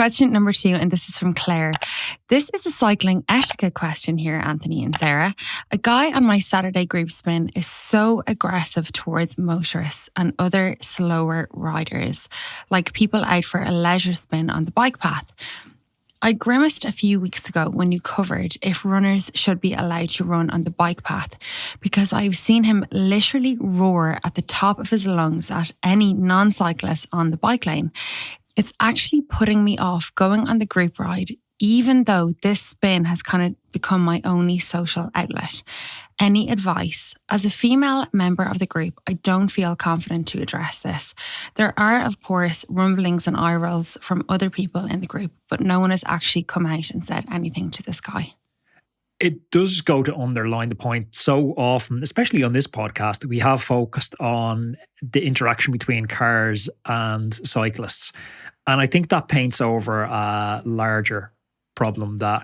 question number 2, and this is from Claire. This is a cycling etiquette question here, Anthony and Sarah. A guy on my Saturday group spin is so aggressive towards motorists and other slower riders, like people out for a leisure spin on the bike path. I grimaced a few weeks ago when you covered if runners should be allowed to run on the bike path, because I've seen him literally roar at the top of his lungs at any non-cyclist on the bike lane. It's actually putting me off going on the group ride, even though this spin has kind of become my only social outlet. Any advice? As a female member of the group, I don't feel confident to address this. There are, of course, rumblings and eye rolls from other people in the group, but no one has actually come out and said anything to this guy. It does go to underline the point so often, especially on this podcast, we have focused on the interaction between cars and cyclists. And I think that paints over a larger problem that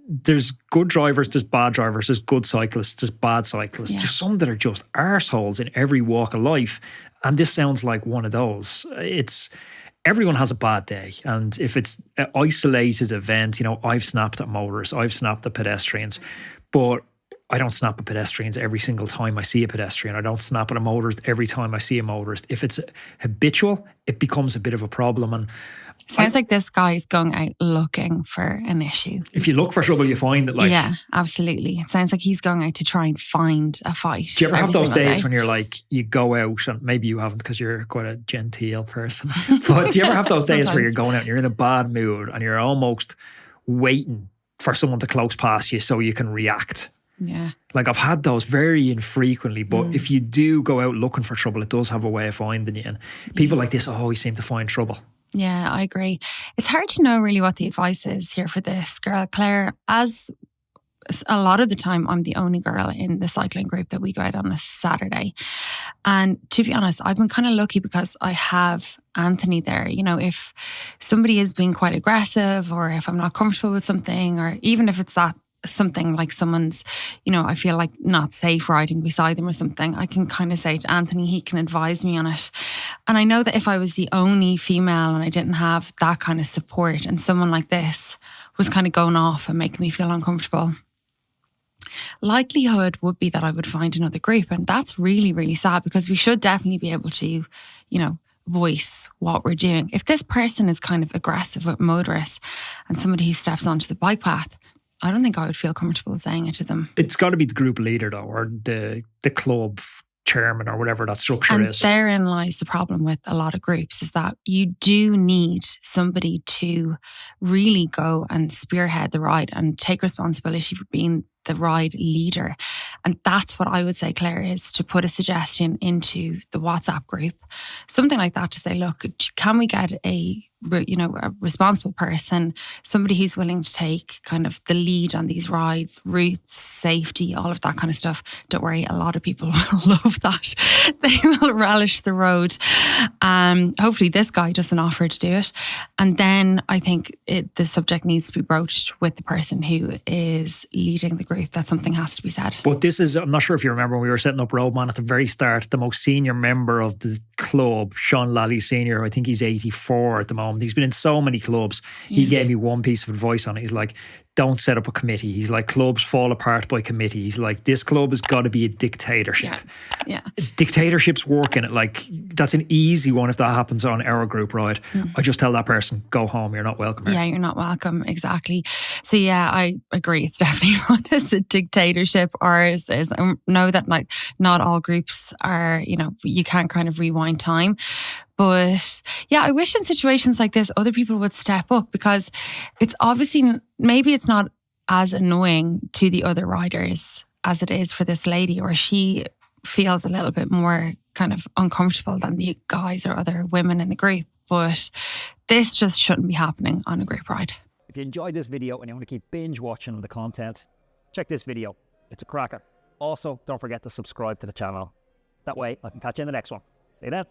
there's good drivers, there's bad drivers, there's good cyclists, there's bad cyclists. There's some that are just arseholes in every walk of life. And this sounds like one of those. Everyone has a bad day. And if it's an isolated event, I've snapped at motorists, I've snapped at pedestrians, but I don't snap at pedestrians every single time I see a pedestrian. I don't snap at a motorist every time I see a motorist. If it's habitual, it becomes a bit of a problem. And sounds like this guy is going out looking for an issue. If you look for trouble, you find it. Yeah, absolutely. It sounds like he's going out to try and find a fight. Do you ever have those days when you're you go out, and maybe you haven't because you're quite a genteel person, but do you ever have those days where you're going out and you're in a bad mood and you're almost waiting for someone to close past you so you can react? Yeah. I've had those very infrequently, but if you do go out looking for trouble, it does have a way of finding you. And people like this always seem to find trouble. Yeah, I agree. It's hard to know really what the advice is here for this girl. Claire, as a lot of the time, I'm the only girl in the cycling group that we go out on a Saturday. And to be honest, I've been kind of lucky because I have Anthony there. If somebody is being quite aggressive, or if I'm not comfortable with something, or even if it's that something like someone's, I feel like not safe riding beside them or something, I can kind of say to Anthony, he can advise me on it. And I know that if I was the only female and I didn't have that kind of support, and someone like this was kind of going off and making me feel uncomfortable, likelihood would be that I would find another group. And that's really, really sad, because we should definitely be able to, voice what we're doing. If this person is kind of aggressive with motorists and somebody who steps onto the bike path, I don't think I would feel comfortable saying it to them. It's got to be the group leader, though, or the club chairman, or whatever that structure is. And therein lies the problem with a lot of groups, is that you do need somebody to really go and spearhead the ride and take responsibility for being the ride leader. And that's what I would say, Claire, is to put a suggestion into the WhatsApp group, something like that, to say, look, can we get a responsible person, somebody who's willing to take kind of the lead on these rides, routes, safety, all of that kind of stuff. Don't worry, a lot of people will love that. They will relish the road. Hopefully this guy doesn't offer to do it. And then I think the subject needs to be broached with the person who is leading the group, that something has to be said. But this is, I'm not sure if you remember when we were setting up Roadman at the very start, the most senior member of the club, Sean Lally Senior, I think he's 84 at the moment. He's been in so many clubs. He gave me one piece of advice on it. He's like, don't set up a committee. He's like, clubs fall apart by committee. He's like, this club has got to be a dictatorship. Yeah. Dictatorships work in it. That's an easy one if that happens on our group ride. I just tell that person, go home, you're not welcome here. Yeah, you're not welcome. Exactly. So yeah, I agree. It's definitely one is a dictatorship. Ours is, I know that not all groups are, you can't kind of rewind time. But yeah, I wish in situations like this, other people would step up, because it's obviously, maybe it's not as annoying to the other riders as it is for this lady, or she feels a little bit more kind of uncomfortable than the guys or other women in the group. But this just shouldn't be happening on a group ride. If you enjoyed this video and you want to keep binge watching the content, check this video. It's a cracker. Also, don't forget to subscribe to the channel. That way I can catch you in the next one. See you then.